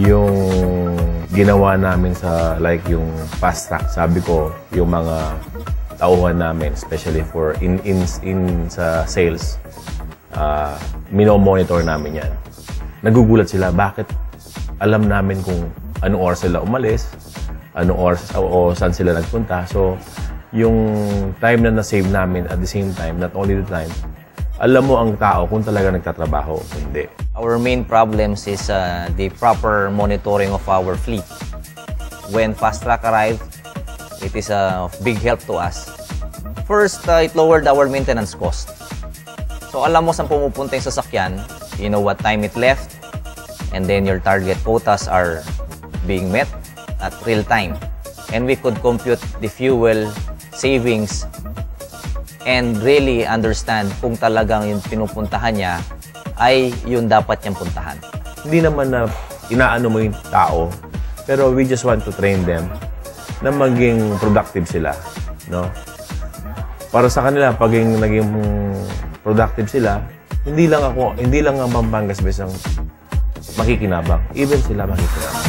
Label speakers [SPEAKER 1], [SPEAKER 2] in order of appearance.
[SPEAKER 1] Yung ginawa namin sa like yung fast track, sabi ko, yung mga tauhan namin, especially for in sa sales, minomonitor namin yan. Nagugulat sila, bakit alam namin kung anong oras sila umalis, anong oras o saan sila nagpunta. So, yung time na na-save namin at the same time, not only the time, alam mo ang tao kung talaga nagtatrabaho o hindi.
[SPEAKER 2] Our main problems is the proper monitoring of our fleet. When Fast Track arrived, it is a big help to us. First, it lowered our maintenance cost. So alam mo saan pumupunta yung sasakyan, you know what time it left, and then your target quotas are being met at real time. And we could compute the fuel savings and really understand kung talagang yung pinupuntahan niya ay yung dapat niyang puntahan.
[SPEAKER 1] Hindi naman na inaano mo yung tao, pero we just want to train them na maging productive sila, no? Para sa kanila, pag naging productive sila, hindi lang ang Pampangas Best ang makikinabang. Even sila makikinabang.